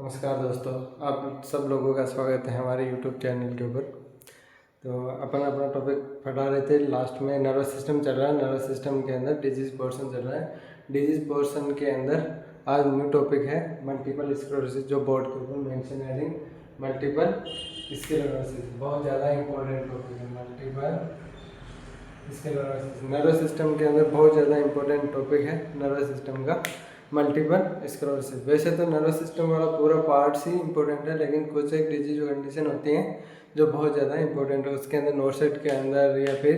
नमस्कार दोस्तों, आप सब लोगों का स्वागत है हमारे YouTube चैनल के ऊपर। तो अपन अपना टॉपिक पढ़ा रहे थे। लास्ट में नर्वस सिस्टम चल रहा है। नर्वस सिस्टम के अंदर डिजीज पोर्शन चल रहा है। डिजीज पोर्शन के अंदर आज न्यू टॉपिक है मल्टीपल स्क्लेरोसिस, जो बोर्ड के ऊपर मेंशन है। मल्टीपल स्क्लेरोसिस बहुत ज़्यादा इंपॉर्टेंट टॉपिक है। मल्टीपल स्क्लेरोसिस नर्वस सिस्टम के अंदर बहुत ज़्यादा इंपॉर्टेंट टॉपिक है। नर्वस सिस्टम का मल्टीपल स्क्लेरोसिस, वैसे तो नर्वस सिस्टम वाला पूरा पार्ट्स ही इंपॉर्टेंट है, लेकिन कुछ एक डिजीज कंडीशन होती हैं जो बहुत ज़्यादा इंपॉर्टेंट है। उसके अंदर नोटसेट के अंदर या फिर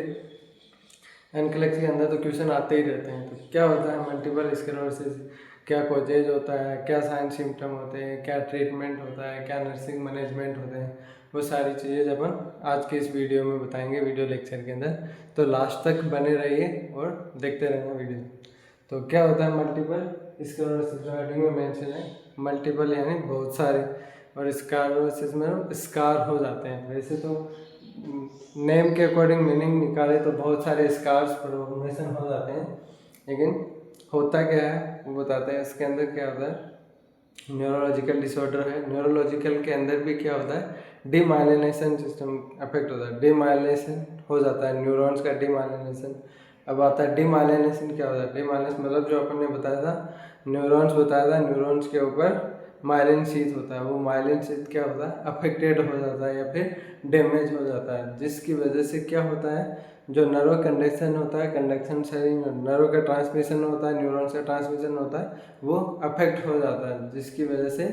एनक्लेक्स के अंदर तो क्वेश्चन आते ही रहते हैं। तो क्या होता है मल्टीपल स्क्लेरोसिस, क्या कोजेज होता है, क्या साइन सिम्टम होते हैं, क्या ट्रीटमेंट होता है, क्या नर्सिंग मैनेजमेंट होते हैं, वो सारी चीज़ें अपन आज के इस वीडियो में बताएंगे, वीडियो लेक्चर के अंदर। तो लास्ट तक बने रहिए और देखते रहना वीडियो। तो क्या होता है मल्टीपल स्क्लेरोसिस, जो हेडिंग में मेंशन है। मल्टीपल यानी बहुत सारे, और स्क्लेरोसिस में स्कार हो जाते हैं। वैसे तो नेम के अकॉर्डिंग मीनिंग निकाले तो बहुत सारे स्कार्स फॉर्मेशन हो जाते हैं, लेकिन होता क्या है वो बताते हैं। इसके अंदर क्या होता है, न्यूरोलॉजिकल डिसऑर्डर है। न्यूरोलॉजिकल के अंदर भी क्या होता है, डीमाइलिनेशन सिस्टम अफेक्ट होता है। डीमाइलिनेशन हो जाता है, न्यूरॉन्स का डीमाइलिनेशन। अब आता है डीमाइलिनेशन क्या होता है। डीमाइलिनेशन मतलब जो अपन ने बताया था, न्यूरॉन्स बताया था, न्यूरॉन्स के ऊपर माइलिन शीथ होता है। वो माइलिन शीथ क्या होता है, अफेक्टेड हो जाता है या फिर डैमेज हो जाता है, जिसकी वजह से क्या होता है, जो नर्व कंडक्शन होता है, कंडक्शन शरीर में नर्व का ट्रांसमिशन होता है, न्यूरॉन्स का ट्रांसमिशन होता है, वो अफेक्ट हो जाता है, जिसकी वजह से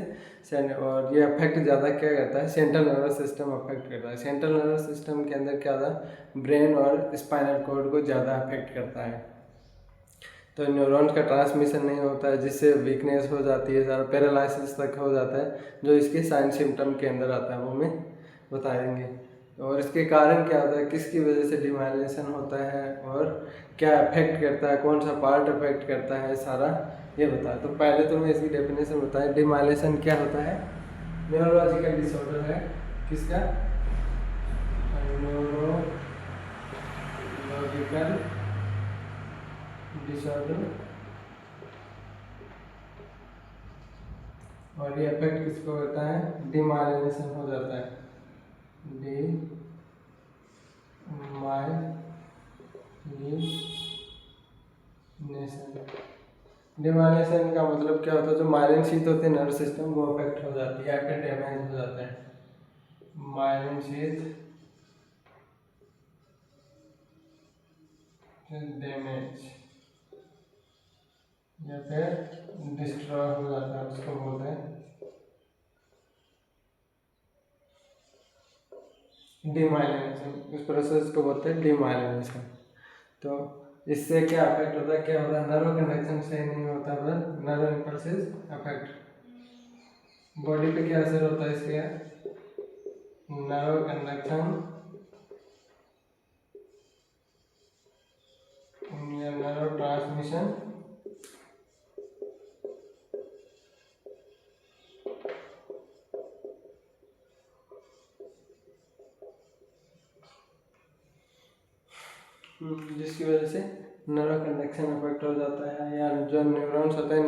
और ये अफेक्ट ज़्यादा क्या करता है, सेंट्रल नर्वस सिस्टम अफेक्ट करता है। सेंट्रल नर्वस सिस्टम के अंदर क्या होता है, ब्रेन और स्पाइनल कॉर्ड को ज़्यादा अफेक्ट करता है। तो न्यूरॉन्स का ट्रांसमिशन नहीं होता है, जिससे वीकनेस हो जाती है, सारा पैरालिसिस तक हो जाता है, जो इसके साइन सिम्टम के अंदर आता है, वो मैं बताएंगे। और इसके कारण क्या होता है, किसकी वजह से डिमाइलिनेशन होता है और क्या अफेक्ट करता है, कौन सा पार्ट अफेक्ट करता है, सारा ये बताया। तो पहले तो मैं इसकी डेफिनेशन बताया। डिमाइलिनेशन क्या होता है, न्यूरोलॉजिकल डिसऑर्डर है। किसका, न्यूरोलॉजिकल डिसऑर्डर, और ये अफेक्ट किसको होता है, डिमाइलिनेशन हो जाता है। डिमाइलिनेशन का मतलब क्या होता है, जो माइलिन शीथ होते हैं नर्व सिस्टम, वो अफेक्ट हो जाती है या फिर डैमेज हो जाता है। माइलिन शीथ डैमेज या फिर डिस्ट्रॉय हो जाता है, उसको बोलते हैं डिमाइलिनेशन। इस प्रोसेस को बोलते हैं डिमाइलिनेशन। तो इससे क्या अफेक्ट होता है, क्या होता है, नर्व कंडक्शन सही नहीं होता, नर्व इम्पल्सेस अफेक्ट। बॉडी पे क्या असर होता है इसके, नर्व कंडक्शन या नर्व ट्रांसमिशन जिसकी वजह से नर्व कंडक्शन अफेक्ट हो जाता है, या जो न्यूरॉन्स होते हैं,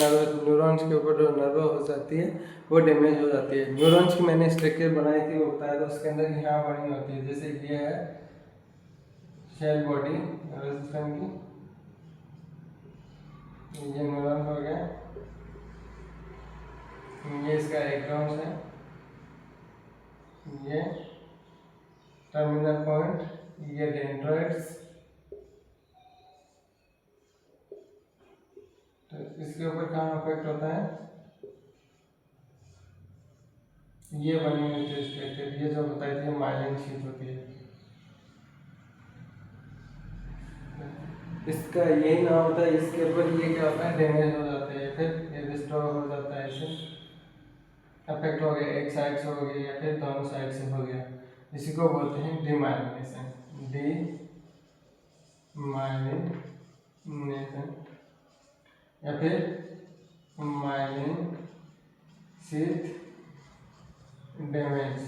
न्यूरॉन्स के ऊपर जो नर्व हो जाती है वो डैमेज हो जाती है। न्यूरॉन्स की मैंने स्ट्रक्चर बनाई थी, वो बताया था। उसके अंदर यहाँ बनी होती है, जैसे ये है सेल बॉडी नर्वस सिस्टम की, ये न्यूरॉन्स हो गया, ये इसका एक्सॉन्स है, ये टर्मिनल पॉइंट, ये डेंड्राइट्स। तो इसके ऊपर कहाँ अफेक्ट होता है, ये बनी हुई थी स्ट्रक्चर, ये जो बताई थी माइलिन शीथ होती है। इसका यही नाम होता है। इसके ऊपर ये क्या होता है, डैमेज हो जाता है या फिर ये डिस्ट्रॉय हो जाता है। इसे अफेक्ट हो गया, एक साइड से हो गया या फिर दोनों साइड से हो गया, इसी को बोलते हैं डिमाइलिनेशन। डिमाइलिनेशन या फिर माइलिन शीथ डैमेज।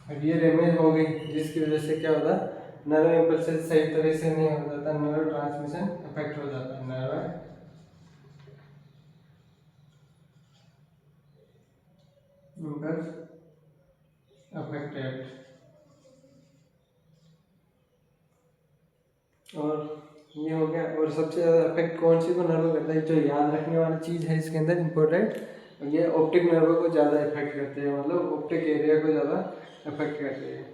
अब ये डैमेज हो गई, जिसकी वजह से क्या होता है, नर्व इम्पल्सेस सही तरह से नहीं हो जाता, नर्व ट्रांसमिशन अफेक्ट हो जाता है। नर्व और ये हो गया। और सबसे ज़्यादा इफेक्ट कौन सी को नर्व करता है, जो याद रखने वाली चीज़ है इसके अंदर इम्पोर्टेंट, ये ऑप्टिक नर्व को ज़्यादा इफेक्ट करते हैं, मतलब ऑप्टिक एरिया को ज़्यादा इफेक्ट करते हैं।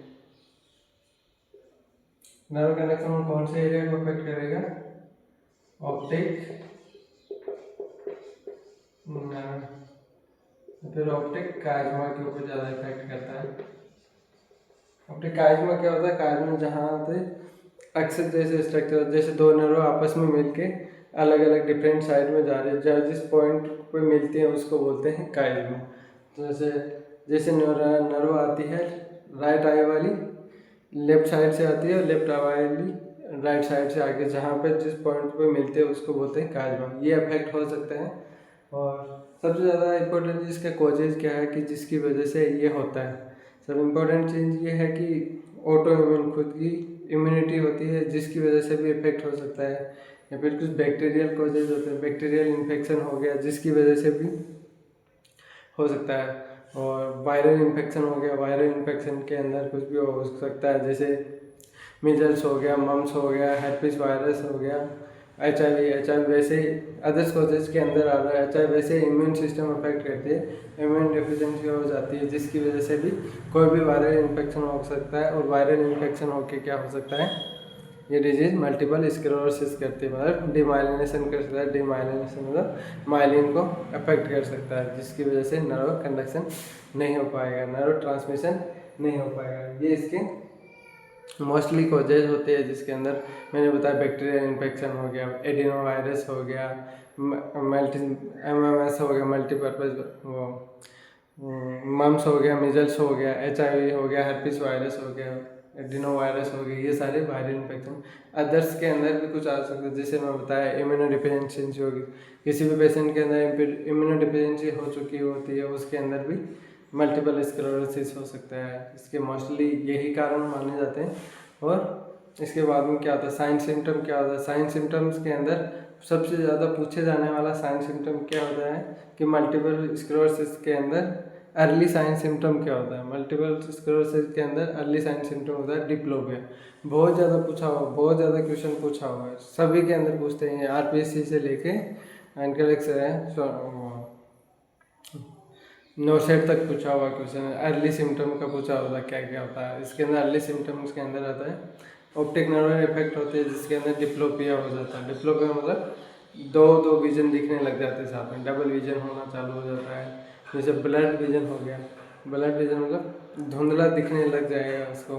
नर्व कंडक्शन कौन से एरिया को इफेक्ट करेगा, ऑप्टिक नर्व, फिर ऑप्टिक काइज्मा के ऊपर ज़्यादा इफेक्ट करता है। ऑप्टिक काइज्मा क्या होता है, काइज्मा जहाँ पे अक्सर जैसे स्ट्रक्चर, जैसे दो नर्व आपस में मिलके अलग अलग डिफरेंट साइड में जा रहे हैं, जहाँ जिस पॉइंट पे मिलते हैं उसको बोलते हैं काइज्मा। तो जैसे जैसे नर्व आती है राइट आई वाली लेफ्ट साइड से आती है, लेफ्ट आई वाली राइट साइड से आके जहाँ पे जिस पॉइंट पे मिलते हैं उसको बोलते हैं काइज्मा। ये अफेक्ट हो सकते हैं। और सबसे ज़्यादा इम्पोर्टेंट इसका कॉजेज क्या है कि जिसकी वजह से ये होता है, सब इम्पोर्टेंट चीज़ ये है कि ऑटो इम्यून, खुद की इम्यूनिटी होती है जिसकी वजह से भी इफेक्ट हो सकता है, या फिर कुछ बैक्टीरियल कॉजेज होते हैं, बैक्टीरियल इन्फेक्शन हो गया जिसकी वजह से भी हो सकता है। और वायरल इन्फेक्शन हो गया, वायरल इन्फेक्शन के अंदर कुछ भी हो सकता है, जैसे मीजल्स हो गया, मम्स हो गया, herpes वायरस हो गया, HIV वैसे अदर्स कॉजेज के अंदर आ रहा है। HIV वैसे इम्यून सिस्टम अफेक्ट करती है, इम्यून डिफिशिएंसी हो जाती है जिसकी वजह से भी कोई भी वायरल इन्फेक्शन हो सकता है। और वायरल इन्फेक्शन होकर क्या हो सकता है, ये डिजीज मल्टीपल स्क्लेरोसिस करती है, मतलब डिमाइलिनेशन कर सकता है। डिमाइलिनेशन मतलब माइलिन को अफेक्ट कर सकता है, जिसकी वजह से नर्व कंडक्शन नहीं हो पाएगा, नर्व ट्रांसमिशन नहीं हो पाएगा। ये इसके मोस्टली कॉजेज होते हैं, जिसके अंदर मैंने बताया बैक्टीरियल इन्फेक्शन हो गया, एडिनो वायरस हो गया, MMS हो गया, मल्टीपर्पज वो मम्स हो गया, मिजल्स हो गया, HIV हो गया, herpes वायरस हो गया, एडिनो वायरस हो गई, ये सारे वायरल इन्फेक्शन। अदर्स के अंदर भी कुछ आ सकते हैं, जैसे मैं बताया इम्यूनो डिफिशियंसी होगी, किसी भी पेशेंट के अंदर इम्यूनो डिफिशियंसी हो चुकी होती है, उसके अंदर भी मल्टीपल स्क्लेरोसिस हो सकता है। इसके मोस्टली यही कारण माने जाते हैं। और इसके बाद में क्या होता है, साइन सिम्टम क्या होता है, साइन सिम्टम्स के अंदर सबसे ज़्यादा पूछे जाने वाला साइन सिम्टम क्या होता है कि मल्टीपल स्क्लेरोसिस के अंदर अर्ली साइन सिम्टम क्या होता है। मल्टीपल स्क्लेरोसिस के अंदर अर्ली साइन सिम्टम होता है डिप्लोपिया। बहुत ज़्यादा पूछा हुआ, बहुत ज़्यादा क्वेश्चन पूछा हुआ है, सभी के अंदर पूछते हैं, RPSC से लेके एनकलेक्स नोसेट तक पूछा हुआ क्वेश्चन है। अर्ली सिम्टम का पूछा होता है क्या क्या होता है, इसके अंदर अर्ली सिम्टम्स के अंदर आता है ऑप्टिक नर्व इफेक्ट होते हैं, जिसके अंदर डिप्लोपिया हो जाता है। डिप्लोपिया मतलब दो दो विजन दिखने लग जाते हैं साथ में, डबल विजन होना चालू हो जाता है। जैसे ब्लड विजन हो गया, ब्लड विजन मतलब धुंधला दिखने लग जाएगा उसको।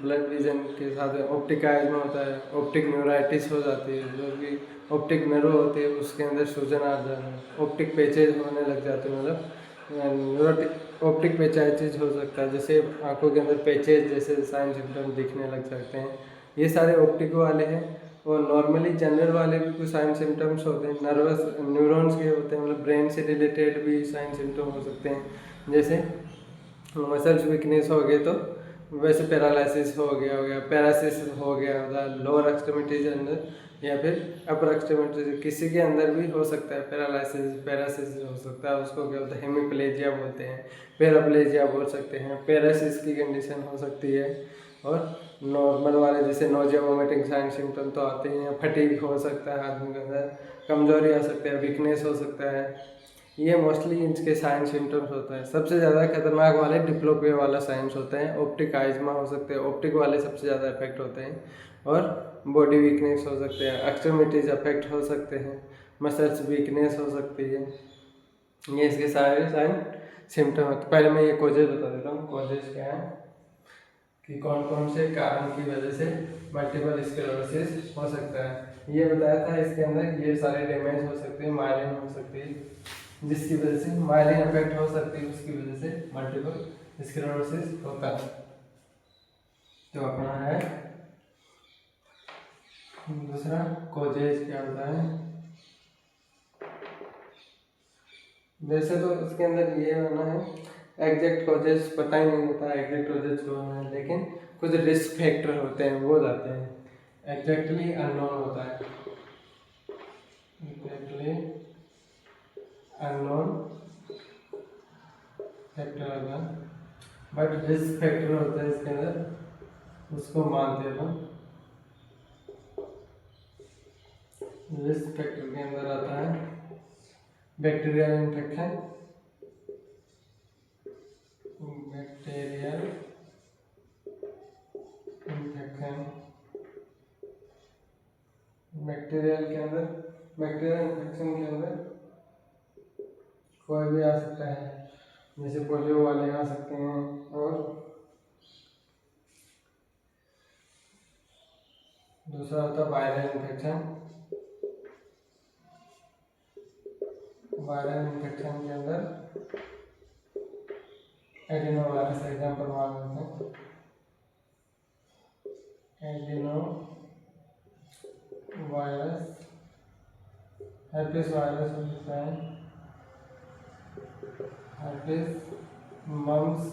ब्लड विजन के साथ ऑप्टिक आइज्मा होता है, ऑप्टिक न्यूराइटिस हो जाती है, जो कि ऑप्टिक नर्व होती है उसके अंदर सूजन आ जाता है, ऑप्टिक पैचेज होने लग जाते हैं, मतलब न्यूरोटिक ऑप्टिक पैचाइटिस हो सकता है, जैसे आंखों के अंदर पैचेज जैसे साइन सिम्टम दिखने लग सकते हैं। ये सारे ऑप्टिक वाले हैं। और नॉर्मली जनरल वाले भी कुछ साइन सिम्टम्स होते हैं, नर्वस न्यूरॉन्स के होते हैं, मतलब ब्रेन से रिलेटेड भी साइन सिम्टम हो सकते हैं, जैसे मसल्स वीकनेस हो गए, तो वैसे पैरालिसिस हो गया पैरासिस हो गया, लोअर एक्सट्रीमिटीज अंदर या फिर अपर एक्सट्रीमिटीज किसी के अंदर भी हो सकता है पैरालिसिस। पैरासिस हो सकता है, उसको क्या बोलते हैं, हेमिप्लेजिया बोलते हैं, पैराप्लेजिया बोल सकते हैं, पैरासिस की कंडीशन हो सकती है। और नॉर्मल वाले जैसे नोजिया वोमिटिंग साइन सिम्टम तो आते ही हैं, फटीग हो सकता है, आदमी के अंदर कमजोरी आ सकता है, वीकनेस हो सकता है। ये मोस्टली इनके साइन सिम्टम्स होता है। सबसे ज़्यादा खतरनाक वाले डिप्लोपिया वाला साइंस होते हैं, ऑप्टिक आइज्मा हो सकते हैं, ऑप्टिक वाले सबसे ज़्यादा इफेक्ट होते हैं। और बॉडी वीकनेस हो सकते हैं, एक्सट्रीमिटीज अफेक्ट हो सकते हैं, मसल्स वीकनेस हो सकती है। ये इसके सारे साइन सिम्टम है। तो पहले मैं ये कॉजेज बता देता हूँ, कॉजेज क्या है कि कौन कौन से कारण की वजह से मल्टीपल स्क्लेरोसिस हो सकता है। ये बताया था, इसके अंदर ये सारे डैमेज हो सकते हैं, माइलिन हो सकती है, जिसकी वजह से माइलिन अफेक्ट हो सकती है, उसकी वजह से मल्टीपल स्क्लेरोसिस होता है। तो अपना है दूसरा कॉजेज क्या होता है। वैसे तो इसके अंदर ये होना है, एग्जैक्ट कॉजेज पता ही नहीं होता एग्जैक्ट कॉजेज कौन है, लेकिन कुछ रिस्क फैक्टर होते हैं वो जाते हैं, एग्जैक्टली अननोन होता है, एग्जैक्टली अननोन फैक्टर होता है, बट रिस्क फैक्टर होता है इसके अंदर, उसको मानते हैं हम। रिस्क फैक्टर के अंदर आता है bacterial infection, bacterial infection. Bacterial के अंदर, बैक्टीरियल इन्फेक्शन के अंदर कोई भी आ सकता है, जैसे पोलियो वाले आ सकते हैं, और दूसरा होता है वायरल इन्फेक्शन। वायरल इन्फेक्शन के अंदर एडिनो वायरस एग्जाम्पल मान लेते हैं, एडिनो वायरस, herpes वायरस हो सकता है, herpes, मम्स,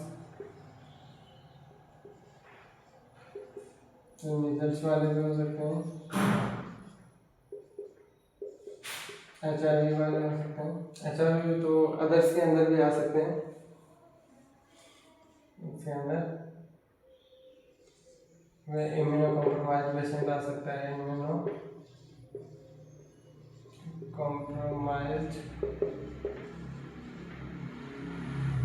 मीजल्स वाले भी हो सकते हैं, HIV वाले हो सकते हैं। HIV तो अदर्स के अंदर भी आ सकते हैं, इसके अंदर इम्यूनो कॉम्प्रोमाइज पेशेंट आ सकता है, इम्यूनो कॉम्प्रोमाइज,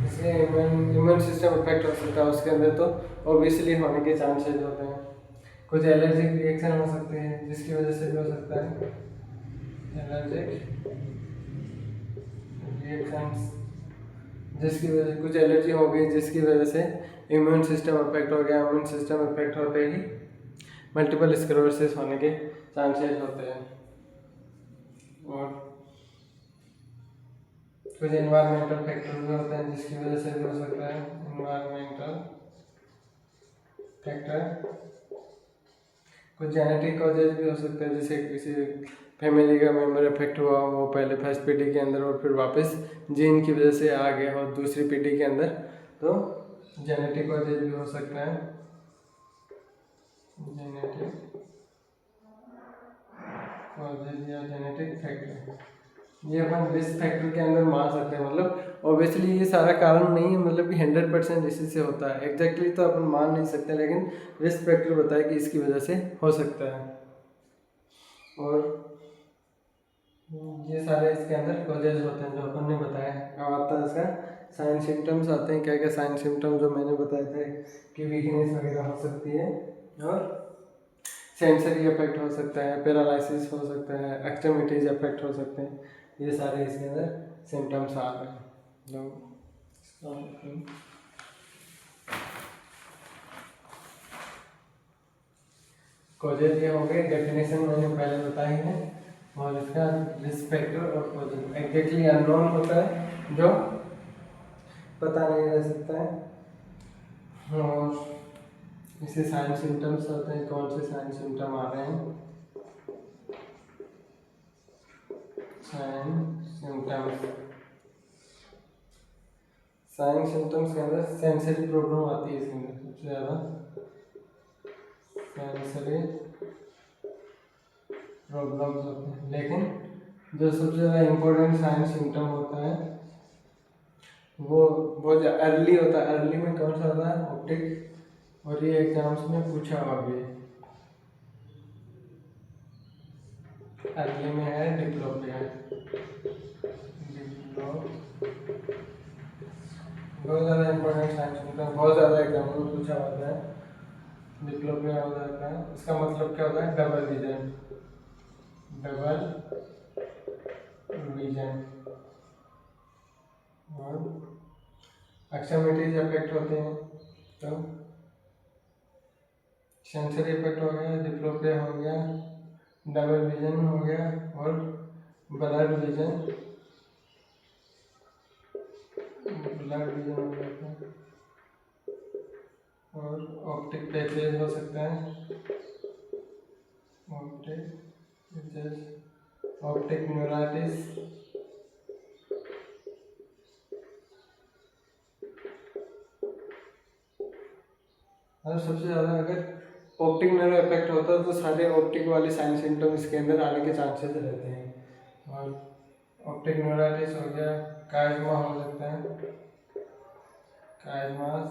इसलिए इम्यून सिस्टम इफेक्ट हो सकता है उसके अंदर, तो ओबियसली होने के चांसेस होते हैं। कुछ एलर्जिक रिएक्शन हो सकते हैं जिसकी वजह से भी हो सकता है, एलर्जिक रिएक्शंस जिसकी वजह कुछ एलर्जी हो गई जिसकी वजह से इम्यून सिस्टम इफेक्ट हो गया, इम्यून सिस्टम इफेक्ट होते ही मल्टीपल स्क्लेरोसिस होने के चांसेस होते हैं। और कुछ एनवायरमेंटल फैक्टर भी होते हैं जिसकी वजह से भी हो सकता है, एनवायरमेंटल फैक्टर। कुछ जेनेटिक कॉजेज भी हो सकते हैं, जैसे किसी फैमिली का मेंबर इफेक्ट हुआ, वो पहले फर्स्ट पीढ़ी के अंदर और फिर वापस जीन की वजह से आ गया और दूसरी पीढ़ी के अंदर, तो जेनेटिक कॉजेज भी हो सकता है, जेनेटिक कॉजेज या जेनेटिक फैक्टर, ये अपन रिस्क फैक्टर के अंदर मान सकते हैं। मतलब ऑब्वियसली ये सारा कारण नहीं है, मतलब कि 100% इसी से होता है, एग्जैक्टली तो अपन मान नहीं सकते, लेकिन रिस्क फैक्टर बताया कि इसकी वजह से हो सकता है। और ये सारे इसके अंदर कॉजेज होते हैं जो अपन ने बताया। अब आता है इसका साइन सिम्टम्स आते हैं, क्या क्या साइन सिम्टम्स जो मैंने बताए थे कि वीकनेस वगैरह हो सकती है, और सेंसरी इफेक्ट हो सकता है, पैरालिसिस हो सकता है, एक्सट्रीमिटीज इफेक्ट हो सकते हैं, ये सारे इसके अंदर सिम्टम्स आ रहे हैं। कॉजेज ये हो गए, डेफिनेशन मैंने पहले बताई है, और इसका रिस्क फैक्टर और कॉजेज एग्जैक्टली अननोन होता है जो पता नहीं रह सकता है, और इसे साइन सिम्टम्स होते हैं, कौन से साइन सिम्टम आ रहे हैं, साइन सिम्टम्स। साइन सिम्टम्स के अंदर सेंसरी प्रॉब्लम आती है, इसके अंदर सबसे ज़्यादा सेंसरी प्रॉब्लम्स होते हैं, लेकिन जो सबसे ज़्यादा इम्पोर्टेंट साइन सिम्टम होता है वो बहुत अर्ली होता है। अर्ली में कौन सा होता है, ऑप्टिक, और ये एग्जाम्स में पूछा हुआ भी है, अर्ली में है डिप्लोपिया, बहुत ज़्यादा इंपॉर्टेंट साइंस होता है, बहुत ज़्यादा एग्जाम में पूछा होता है, डिप्लोपिया हो जाता है। इसका मतलब क्या होता है, डबल विजन, डबल विजन, और एक्सट्रीमिटीज इफेक्ट होते हैं, तो सेंसरी इफेक्ट हो गया, डिप्लोपिया हो गया, डबल विजन हो गया, और ब्लड विजन, ब्लड विजन हो जाता है, और ऑप्टिक पैचेज हो सकता है, ऑप्टिक पैचेज, ऑप्टिक न्यूराइटिस, और सबसे ज़्यादा अगर ऑप्टिक नर्व इफेक्ट होता है तो सारे ऑप्टिक वाले साइन सिम्टम इसके अंदर आने के चांसेस रहते हैं। और ऑप्टिक न्यूराइटिस हो गया, कायमा हो सकता है, कायमास,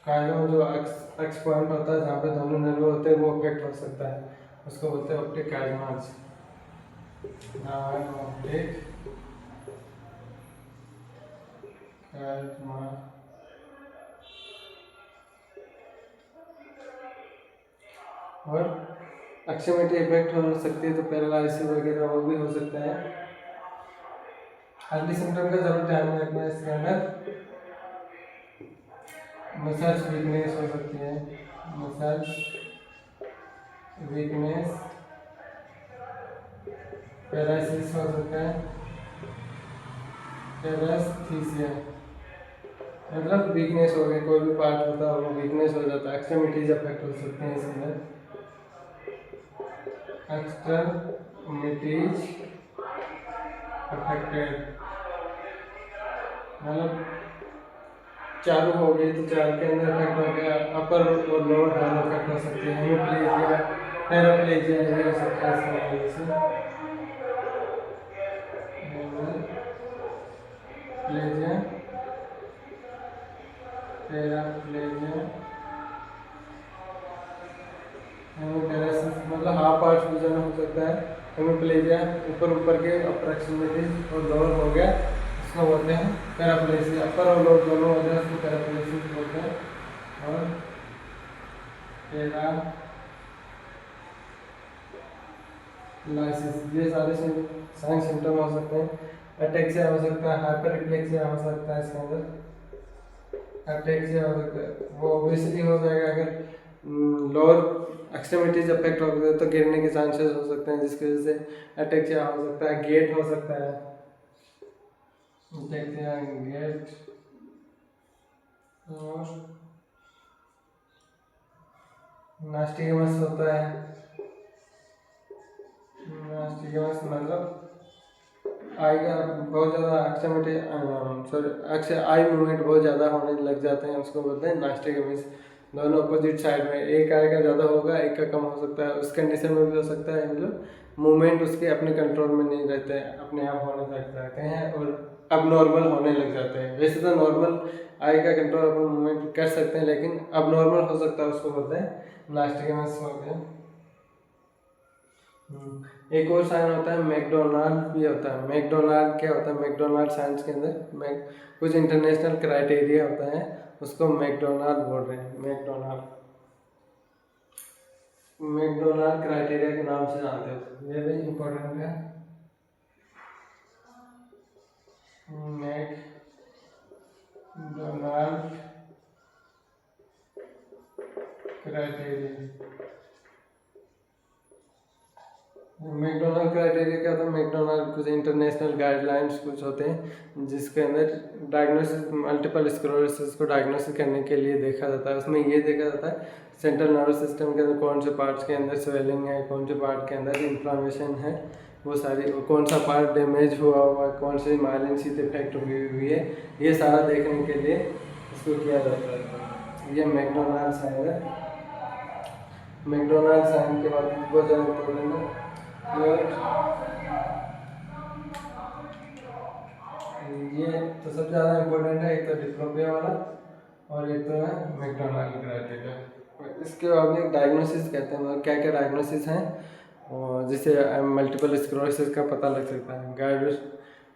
कायमा जो एक्स पॉइंट होता है जहाँ पे दोनों नर्व होते हैं वो इफेक्ट हो सकता है, उसको बोलते हैं ऑप्टिक कायमास। डायग्नोस्टिक करना और एक्सट्रीमिटी इफेक्ट हो सकती है तो पैरालिसिस वगैरह वो भी हो सकता है। अर्ली सिम्टम का जरूर ध्यान रखना है इसके अंदर। मसल्स वीकनेस हो सकती है, मसल्स वीकनेस, पैरालिसिस हो सकता है, पैरास्थीसिया मतलब वीकनेस हो गई, कोई भी पार्ट होता है वो वीकनेस हो जाता है। एक्सट्रीमिटीज अफेक्ट हो सकते हैं इसके अंदर। एक्सट्रीमिटीज अफेक्टेड मतलब चारों हो गई तो चार के अंदर अफेक्ट हो गया, अपर और लोअर दोनों अफेक्ट हो सकते हैं। हेमिप्लेजिया, पैराप्लेजिया ये हो सकता है इसकी वजह से। हेमिप्लेजिया, पैराप्लेजिया, हेमिपेरासिस मतलब हाफ पार्ट सूजन हो सकता है। हेमिप्लेजिया ऊपर के अप्रॉक्सिमेटिव और लोअर हो गया, इसको बोलते हैं पैराप्लेजिया। अपर और लोअर दोनों हो गया, उसको पैराप्लेजिया बोलते हैं। और पैरालाइसिस ये सारे साइन सिम्टम हो सकते हैं। अटैक्सिया हो सकता है, हाइपर रिफ्लेक्सिया हो सकता है इसके अंदर। अटैक्सिया हो सकता है, वो ओबेसिटी हो जाएगा अगर लोअर एक्सट्रीमिटीज अफेक्ट हो गए तो गिरने के चांसेस हो सकते हैं, जिसकी वजह से अटैक्सिया हो सकता है। गेट हो सकता है, अटैक्सिया गेट और नास्टिगमस होता है। नास्टिगमस मतलब आई का बहुत ज़्यादा एक्सट्रीमिटी सॉरी आई मूवमेंट बहुत ज़्यादा होने लग जाते हैं, उसको बोलते हैं नास्टिगमस। दोनों अपोजिट साइड में, एक आई का ज़्यादा होगा, एक का कम हो सकता है। उस कंडीशन में भी हो सकता है मतलब मूवमेंट उसके अपने कंट्रोल में नहीं रहते हैं, अपने आप होने लग जाते हैं और अब नॉर्मल होने लग जाते हैं। वैसे तो नॉर्मल आई का कंट्रोल अपन मूवमेंट कर सकते हैं, लेकिन अब नॉर्मल हो सकता है, उसको बोलते हैं नास्टिगमस हो गया। एक और साइन होता है मैकडोनाल्ड भी होता है। मैकडोनाल्ड क्या होता है? मैकडोनाल्ड साइंस के अंदर कुछ इंटरनेशनल क्राइटेरिया होता है, उसको मैकडोनाल्ड बोल रहे हैं। मैकडोनाल्ड क्राइटेरिया के नाम से जानते हो, ये भी इम्पोर्टेंट है। मैकडोनाल्ड क्राइटेरिया, मैकडोनाल्ड क्राइटेरिया क्या होता है? मैकडोनाल्ड कुछ इंटरनेशनल गाइडलाइंस कुछ होते हैं जिसके अंदर डायग्नोसिस मल्टीपल स्क्लेरोसिस को डायग्नोसिस करने के लिए देखा जाता है। उसमें ये देखा जाता है सेंट्रल नर्वस सिस्टम के अंदर कौन से पार्ट्स के अंदर स्वेलिंग है, कौन से पार्ट के अंदर इन्फ्लामेशन है, वो सारी कौन सा पार्ट डैमेज हुआ हुआ है, कौन सी माइलिन शीथ इफेक्ट हुई है, ये सारा देखने के लिए इसको किया जाता है। ये मैकडोनाल्ड साइन है। मैकडोनाल्ड साइन के बाद बहुत ज़्यादा इम्पोर्टेंट है ये तो सबसे ज़्यादा इम्पोर्टेंट है। एक तो डिप्लोपिया वाला और एक तो है मैकडोनाल्ड क्राइटेरिया। इसके बाद में डायग्नोसिस कहते हैं, मतलब क्या क्या डायग्नोसिस हैं और जिससे मल्टीपल स्क्लेरोसिस का पता लग सकता है। गाइड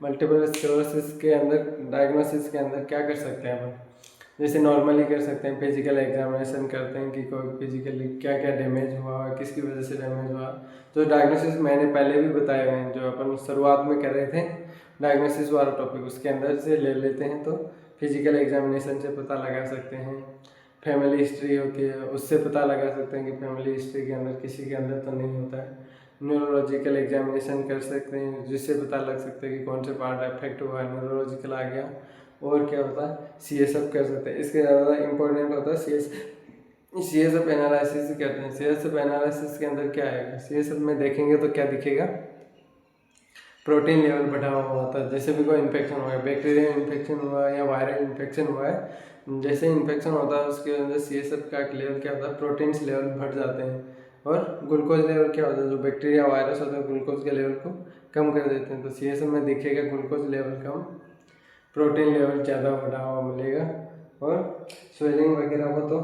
मल्टीपल स्क्लेरोसिस के अंदर डायग्नोसिस के अंदर क्या कर सकते हैं अपन? जैसे नॉर्मली कर सकते हैं, फिजिकल एग्जामिनेशन करते हैं कि कोई फिजिकली क्या क्या डैमेज हुआ, किसकी वजह से डैमेज हुआ। तो डायग्नोसिस मैंने पहले भी बताए हुए हैं, जो अपन शुरुआत में कर रहे थे डायग्नोसिस वाला टॉपिक, उसके अंदर से ले लेते हैं। तो फिजिकल एग्जामिनेशन से पता लगा सकते हैं, फैमिली हिस्ट्री होती है उससे पता लगा सकते हैं कि फैमिली हिस्ट्री के अंदर किसी के अंदर तो नहीं होता है। न्यूरोलॉजिकल एग्जामिनेशन कर सकते हैं जिससे पता लग सकता है कि कौन से पार्ट अफेक्ट हुआ है, न्यूरोलॉजिकल आ गया। और क्या होता है? CSF कर सकते हैं। इसके ज़्यादा इंपॉर्टेंट होता है CSF एनालिसिस कहते हैं। CSF एनालिसिस के अंदर क्या आएगा? CSF में देखेंगे तो क्या दिखेगा? प्रोटीन लेवल बढ़ा हुआ होता है। जैसे भी कोई इन्फेक्शन हुआ है, बैक्टीरियल इन्फेक्शन हुआ है या वायरल इन्फेक्शन हुआ है, जैसे इन्फेक्शन होता है उसके अंदर CSF का लेवल क्या होता है? प्रोटीन्स लेवल बढ़ जाते हैं। और ग्लूकोज लेवल क्या होता है? जो बैक्टीरिया वायरस होता है ग्लूकोज के लेवल को कम कर देते हैं। तो CSF में दिखेगा ग्लूकोज लेवल कम, प्रोटीन लेवल ज़्यादा बढ़ा हुआ मिलेगा और स्वेलिंग वगैरह वो तो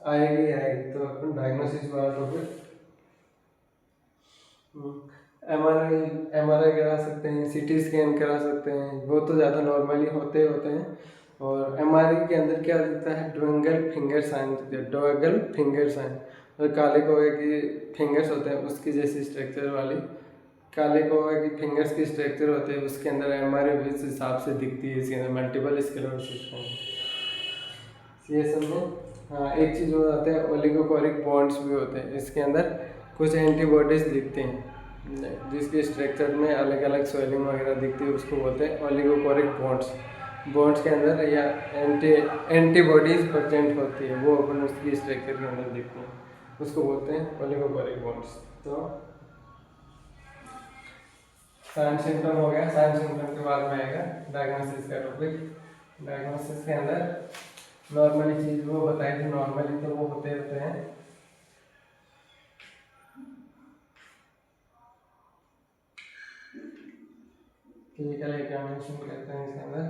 आएगी। तो अपन डायग्नोसिस वाला टॉपिक एम आर आई करा सकते हैं, CT स्कैन करा सकते हैं, वो तो ज़्यादा नॉर्मली होते हैं। और एम.आर.आई के अंदर क्या दिखता है, ड्वेंगल फिंगर साइन दिखता है, ड्वेंगल फिंगर साइन। और काले कौवे की फिंगर्स होते हैं उसकी जैसी स्ट्रक्चर वाली काले कौवे की फिंगर्स की स्ट्रक्चर होते हैं, उसके अंदर एम.आर.आई भी इस हिसाब से दिखती है। इसके अंदर मल्टीपल स्क्लेरोसिस ये सब में। हाँ, एक चीज़ हो जाता है, ओलिगोकोरिक बॉन्ड्स भी होते हैं इसके अंदर, कुछ एंटीबॉडीज दिखते हैं जिसके स्ट्रक्चर में अलग अलग स्वेलिंग वगैरह दिखती है, उसको बोलते हैं ओलिगोकोरिक बॉन्ड्स के अंदर या एंटीबॉडीज प्रेजेंट होती है, वो अपन उसकी स्ट्रक्चर के अंदर दिखते हैं, उसको बोलते हैं ओलिगोकोरिक बॉन्ड्स। तो साइन सिम्टम हो गया। साइन सिम्टम के बाद में आएगा डायग्नोसिस का टॉपिक। डायग्नोसिस के अंदर नॉर्मली चीज वो बताई थी, नॉर्मली तो वो होते हैं फिजिकल एग्जामिनेशन करते हैं इसके अंदर।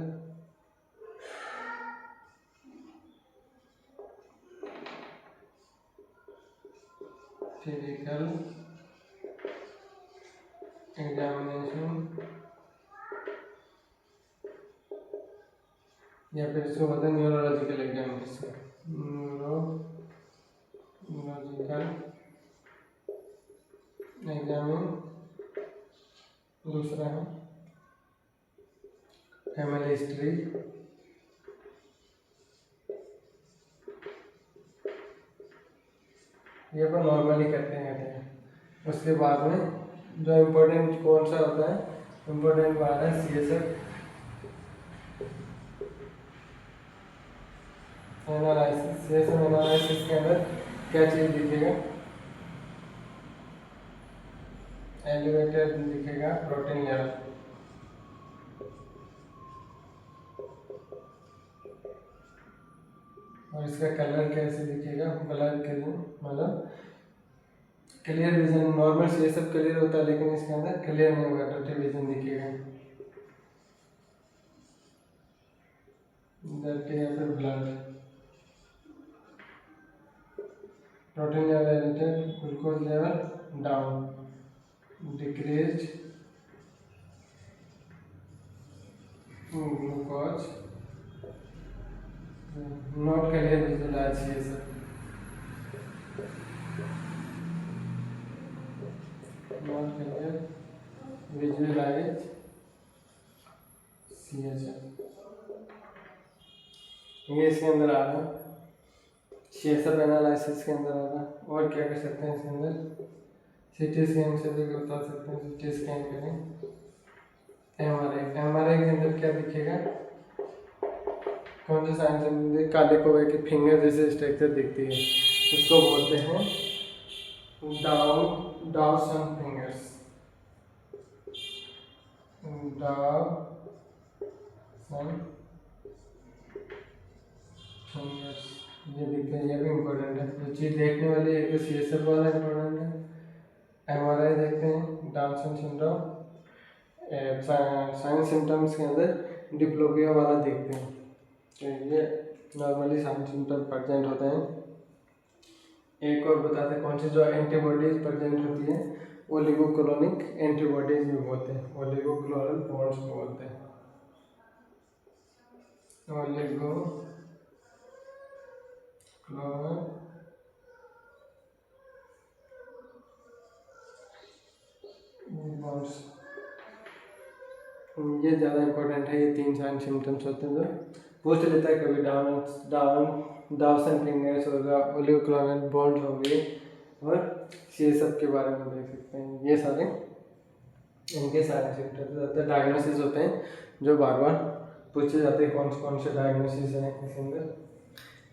फिजिकल एग्जामिनेशन या फिर इसको बोलते हैं न्यूरोलॉजिकल एग्जामिनेशन। न्यूरोलॉजिकल एग्जामिन दूसरा है फैमिली हिस्ट्री। ये अपन नॉर्मली करते हैं। उसके बाद में जो इम्पोर्टेंट कौन सा होता है, इम्पोर्टेंट बात है CSF एनालिसिस। CSF एनालिसिस के अंदर क्या चीज़ दिखेगा, एलिवेटेड दिखेगा प्रोटीन लेवल, और इसका कलर कैसे दिखेगा, ब्लर के मतलब clear vision. Normal CSF clear होता है लेकिन इसके अंदर क्लियर नहीं होगा, डर्टी विजन दिखेगा, डर्टी या फिर blur. Protein level elevated, glucose level down, decrease glucose, not clear visualize CSF, not clear visualize CSF। ये इसके अंदर आ रहा है, CSF एनालिसिस के अंदर आ रहा। और क्या कर सकते हैं इसके अंदर, CT स्कैन से भी बता सकते हैं, CT स्कैन करें। एम.आर.आई के अंदर क्या दिखेगा, कौन से साइन से, काले कौवे की फिंगर जैसे स्ट्रक्चर दिखती है, उसको बोलते हैं डाउसन फिंगर्स। ये दिखते हैं, ये भी इम्पोर्टेंट है। जो चीज़ देखने वाली है, एक तो CSF वाला इम्पोर्टेंट है, एम.आर.आई देखते हैं, डाउन सिंड्रोम। साइन सिम्टम्स के अंदर डिप्लोपिया वाला देखते हैं, तो ये नॉर्मली साइन सिम्टम प्रेजेंट होते हैं। एक और बताते हैं कौन सी जो एंटीबॉडीज प्रेजेंट होती है, ओलिगोक्लोनिक एंटीबॉडीज भी बोलते हैं, ओलिगोक्लोनल बॉन्ड्स भी बोलते हैं, ओलिगोक्लोनल बॉन्ड्स। ये ज़्यादा इम्पोर्टेंट है, ये 3 साइन सिम्टम्स होते हैं जो पूछ लेता है कभी, डाउसन फिंगर्स होगा, ओलिगोक्लोनल बॉन्ड हो गए, और CSF के बारे में देख सकते हैं। ये सारे इनके सारे सिम्टम्स डायग्नोसिस होते हैं जो बार बार पूछे जाते हैं, कौन से डायग्नोसिस हैं इसके अंदर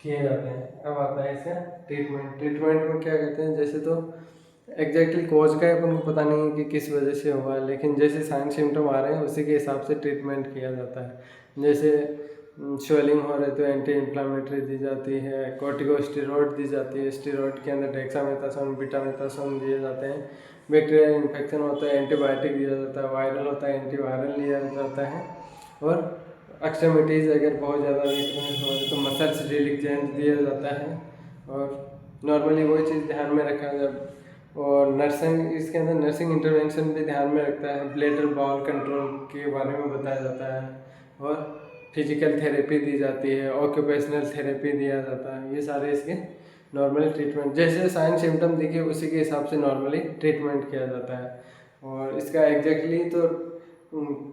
किए जाते हैं। अब आता है इसका ट्रीटमेंट में क्या कहते हैं, जैसे तो एग्जैक्टली कोज का अपन को पता नहीं है कि किस वजह से हुआ है, लेकिन जैसे साइन सिम्टम आ रहे हैं उसी के हिसाब से ट्रीटमेंट किया जाता है। जैसे स्वेलिंग हो रही तो एंटी इन्फ्लामेटरी दी जाती है, कॉर्टिकोस्टेरॉइड दी जाती है, स्टेरॉइड के अंदर डेक्सामेथासोन बीटामेथासोन दिए जाते हैं। बैक्टीरियल इन्फेक्शन होता है एंटीबायोटिक दिया जाता है, वायरल होता है एंटीवायरल दिया जाता है, और एक्सट्रीमिटीज़ अगर बहुत ज़्यादा वीकनेस हो तो मसल्स रिलैक्सेंट दिया जाता है। और नॉर्मली वही चीज़ ध्यान में रखा, जब और नर्सिंग, इसके अंदर नर्सिंग इंटरवेंशन भी ध्यान में रखता है, ब्लैडर बाउल कंट्रोल के बारे में बताया जाता है, और फिजिकल थेरेपी दी जाती है, ऑक्यूपेशनल थेरेपी दिया जाता है। ये सारे इसके नॉर्मली ट्रीटमेंट, जैसे साइन सिम्टम दिखे उसी के हिसाब से नॉर्मली ट्रीटमेंट किया जाता है। और इसका एग्जैक्टली तो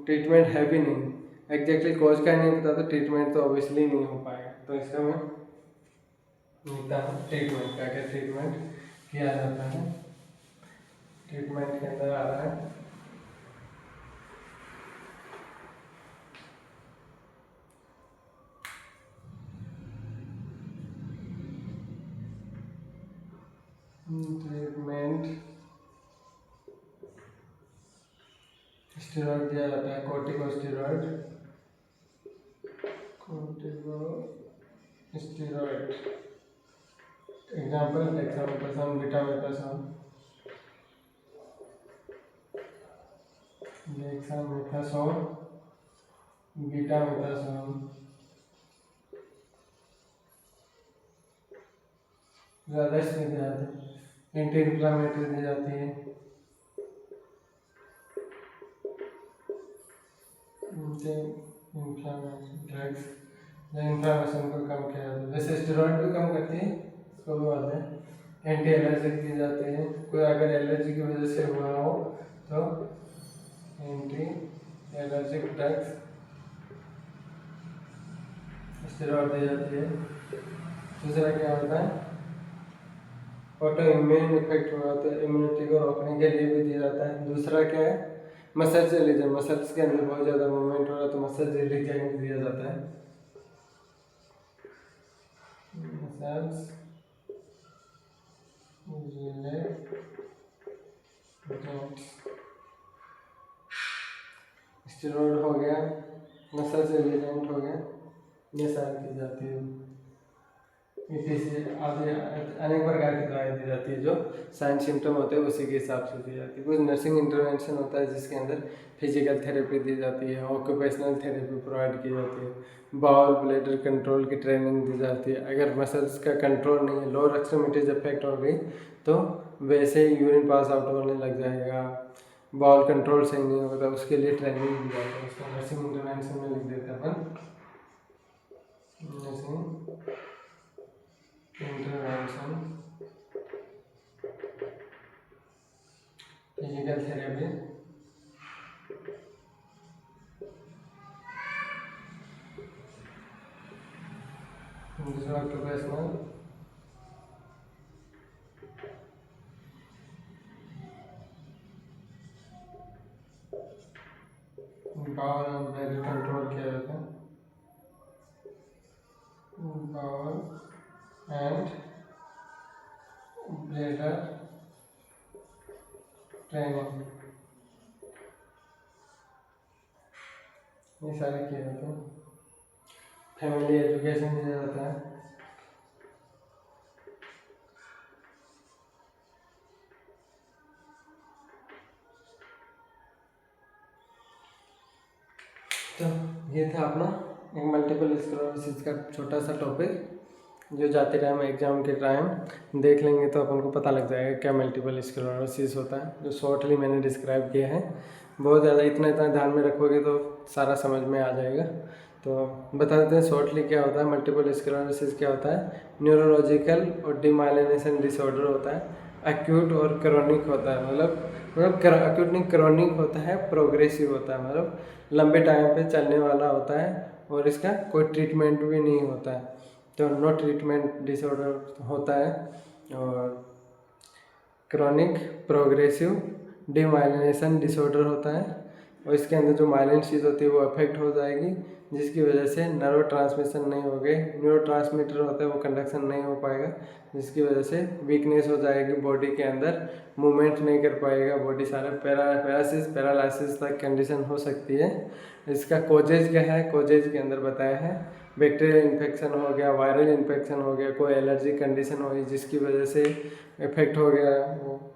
ट्रीटमेंट है भी नहीं, एग्जैक्टली कॉज का नहीं पता तो ट्रीटमेंट तो ऑब्वियसली नहीं हो पाएगा। तो इसका मैं लिखता हूँ ट्रीटमेंट, क्या क्या ट्रीटमेंट किया जाता है। ट्रीटमेंट के अंदर आ रहा है ट्रीटमेंट, स्टेरॉइड दिया जाता है, corticosteroid, steroid example dexamethasone, betamethasone, dexamethasone, betamethasone, ज़्यादा इसमें दिया जाता है। एंटी इन्फ्लामेटरी दी जाती है, एंटी इन्फ्लामेटरी ड्रग्स इन्फ्लामेशन को कम किया जाता है, जैसे स्टेरॉइड भी कम करती है, इसको भी बात है। एंटी एलर्जिक दी जाती है, कोई अगर एलर्जी की वजह से हुआ हो तो एंटी एलर्जिक ड्रग्स स्टेरॉइड दी जाती है। दूसरा क्या होता है, ऑटो इम्यून इफेक्ट हुआ तो इम्यूनिटी को रोकने के लिए भी दिया जाता है। दूसरा क्या है, मसल्स रिलीजन, मसल्स के अंदर बहुत ज़्यादा मूवमेंट हो रहा है तो मसल्स रिलीजन दिया जाता है। मसल्स स्टेरॉइड हो गया, मसल्स रिलीजेंट हो गया, ये सारी की जाती है। आदि अनेक प्रकार की दवाएं दी जाती है जो साइन सिम्टम होते हैं उसी के हिसाब से दी जाती है। कुछ नर्सिंग इंटरवेंशन होता है जिसके अंदर फिजिकल थेरेपी दी जाती है, ऑक्यूपेशनल थेरेपी प्रोवाइड की जाती है, बाउल ब्लैडर कंट्रोल की ट्रेनिंग दी जाती है। अगर मसल्स का कंट्रोल नहीं है, लोअर एक्सट्रीमिटीज अफेक्ट हो गई तो वैसे ही यूरिन पास आउट होने लग जाएगा, बाउल कंट्रोल सही नहीं होगा तो उसके लिए ट्रेनिंग दी जाती है। उसको नर्सिंग इंटरवेंशन में लिख देते हैं अपन, नर्सिंग इंटरवेंशन, फिजिकल थेरेपी, दूसरा occupational, bowel and bladder control किया जाता है, बाउल एंड ब्लैडर ट्रेनिंग, ये सारे किए जाते हैं। फैमिली एजुकेशन दिया जाता है, तो ये था अपना एक मल्टीपल स्क्लेरोसिस का छोटा सा टॉपिक, जो जाते टाइम एग्जाम के टाइम देख लेंगे तो अपन को पता लग जाएगा क्या मल्टीपल स्क्लेरोसिस होता है, जो शॉर्टली मैंने डिस्क्राइब किया है। बहुत ज़्यादा इतना ध्यान में रखोगे तो सारा समझ में आ जाएगा। तो बता देते हैं शॉर्टली क्या होता है। मल्टीपल स्क्लेरोसिस क्या होता है, न्यूरोलॉजिकल और डिमाइलिनेशन डिसऑर्डर होता है, एक्यूट और क्रोनिक होता है, मतलब एक्यूट नहीं, क्रोनिक होता है, प्रोग्रेसिव होता है, मतलब लंबे टाइम पे चलने वाला होता है और इसका कोई ट्रीटमेंट भी नहीं होता है, तो नो ट्रीटमेंट डिसऑर्डर होता है। और क्रोनिक प्रोग्रेसिव डिमाइलिनेशन डिसऑर्डर होता है, और इसके अंदर जो माइलिन शीथ होती है वो अफेक्ट हो जाएगी, जिसकी वजह से नर्व ट्रांसमिशन नहीं होगी, न्यूरो ट्रांसमीटर होता है वो कंडक्शन नहीं हो पाएगा, जिसकी वजह से वीकनेस हो जाएगी बॉडी के अंदर, मूवमेंट नहीं कर पाएगा बॉडी, सारा पैरालाइसिस तक कंडीशन हो सकती है। इसका कोजेज क्या है, कोजेज के अंदर बताया है बैक्टीरियल इन्फेक्शन हो गया, वायरल इन्फेक्शन हो गया, कोई एलर्जी कंडीशन हो गई जिसकी वजह से इफेक्ट हो गया,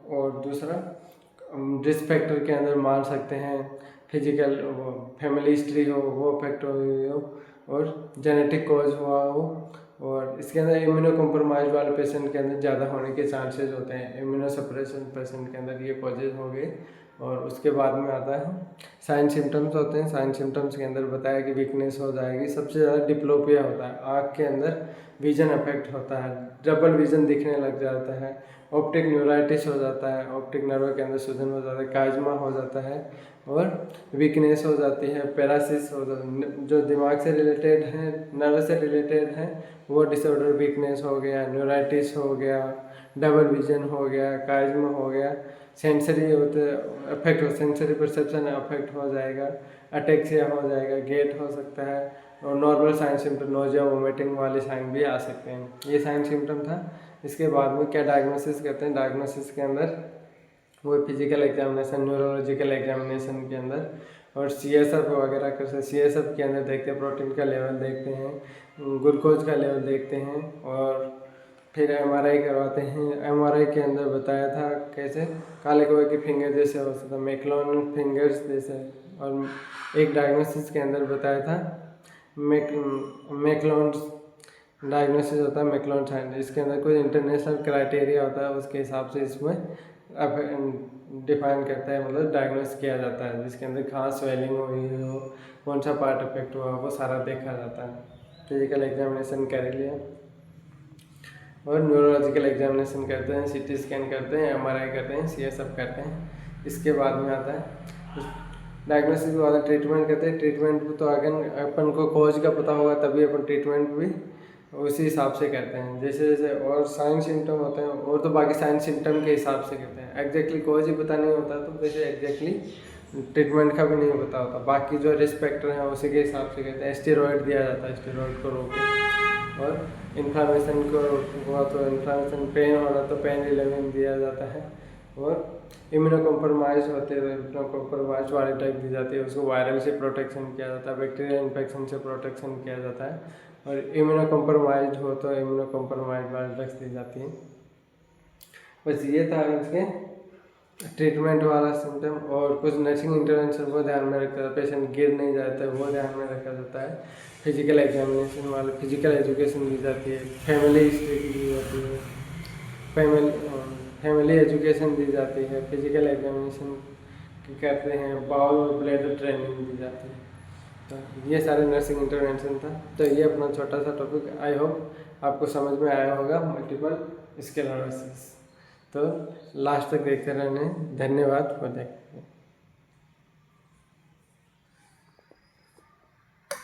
और दूसरा रिस्क फैक्टर के अंदर मान सकते हैं फिजिकल फैमिली हिस्ट्री हो वो इफेक्ट हो गई हो, और जेनेटिक कॉज हुआ हो और इसके अंदर इम्यूनो कॉम्प्रोमाइज वाले पेशेंट के अंदर ज़्यादा होने के चांसेस होते हैं। इम्यूनो सप्रेशन पेशेंट के अंदर ये कॉजेज हो गए। और उसके बाद में आता है साइन सिम्टम्स होते हैं। साइन सिम्टम्स के अंदर बताया कि वीकनेस हो जाएगी, सबसे ज़्यादा डिप्लोपिया होता है, आँख के अंदर विजन अफेक्ट होता है, डबल विजन दिखने लग जाता है, ऑप्टिक न्यूराइटिस हो जाता है, ऑप्टिक नर्व के अंदर सूजन हो जाता है, काजमा हो जाता है और वीकनेस हो जाती है, पैरासिस हो जाता है। जो दिमाग से रिलेटेड है, नर्व से रिलेटेड है, वो डिसऑर्डर वीकनेस हो गया, न्यूराइटिस हो गया, डबल विजन हो गया, काजमा हो गया, सेंसरी होते अफेक्ट हो, सेंसरी परसेप्शन अफेक्ट हो जाएगा, अटैक्सिया हो जाएगा, गेट हो सकता है और normal sign symptom nausea vomiting वाले साइन भी आ सकते हैं। ये साइन सिम्टम था। इसके बाद में क्या डायग्नोसिस करते हैं, डायग्नोसिस के अंदर वो फिजिकल एग्जामिनेशन, न्यूरोलॉजिकल एग्जामिनेशन के अंदर और CSF वगैरह कर सकते। CSF के अंदर देखते हैं, प्रोटीन का लेवल देखते हैं, ग्लूकोज का लेवल देखते हैं और फिर MRI करवाते हैं। MRI के अंदर बताया था कैसे काले कौवे की फिंगर जैसे हो सकता, मैक्लोन फिंगर्स जैसे। और एक डायग्नोसिस के अंदर बताया था मैक्लोन डायग्नोसिस होता है, मैक्लोन साइन। इसके अंदर कोई इंटरनेशनल क्राइटेरिया होता है, उसके हिसाब से इसमें डिफाइन करता है, मतलब डायग्नोस किया जाता है। जिसके अंदर कहाँ स्वेलिंग हुई हो, कौन सा पार्ट अफेक्ट हुआ, वो सारा देखा जाता है। फिजिकल एग्जामिनेशन कर लिया और न्यूरोलॉजिकल एग्जामिनेशन करते हैं, CT स्कैन करते हैं, MRI करते हैं, CSF करते हैं। इसके बाद में आता है डायग्नोसिस के बाद ट्रीटमेंट करते हैं। ट्रीटमेंट तो अगर अपन को कॉज का पता होगा तभी अपन ट्रीटमेंट भी उसी हिसाब से करते हैं। जैसे जैसे और साइन सिम्टम होते हैं और तो बाकी साइन सिम्टम के हिसाब से करते हैं। एग्जैक्टली कॉज ही पता नहीं होता तो वैसे एग्जैक्टली ट्रीटमेंट का भी नहीं पता होता। बाकी जो रिस्क फैक्टर हैं उसी के हिसाब से करते हैं। स्टेरॉयड दिया जाता है, स्टेरॉयड को रोके, और इन्फ्लामेशन को हुआ तो इन्फ्लामेशन, पेन हो रहा तो पेन रिलीविंग दिया जाता है। और इम्यूनो कॉम्प्रोमाइज होते हैं, इम्यूनो कॉम्प्रोमाइज वाली टाइप दी जाती है, उसको वायरल से प्रोटेक्शन किया जाता है, बैक्टीरियल इन्फेक्शन से प्रोटेक्शन किया जाता है। और इम्यूनो कॉम्प्रोमाइज हो तो इम्यूनो कॉम्प्रोमाइज वाली ड्रग्स दी जाती है। बस ये था इसके ट्रीटमेंट वाला सिम्टम। और कुछ नर्सिंग इंटरवेंशन वो ध्यान में रखा जाता है, पेशेंट गिर नहीं जाता है वो ध्यान में रखा जाता है। फिजिकल एग्जामिनेशन वाले फिजिकल एजुकेशन दी जाती है, फैमिली हिस्ट्री दी जाती है, फैमिली एजुकेशन दी जाती है, फिजिकल एग्जामिनेशन करते हैं, बाउल और ब्लैडर ट्रेनिंग दी जाती है। तो ये सारे नर्सिंग इंटरवेंशन था। तो ये अपना छोटा सा टॉपिक, आई होप आपको समझ में आया होगा, मल्टीपल स्क्लेरोसिस। तो लास्ट तक देखते रहने, धन्यवाद।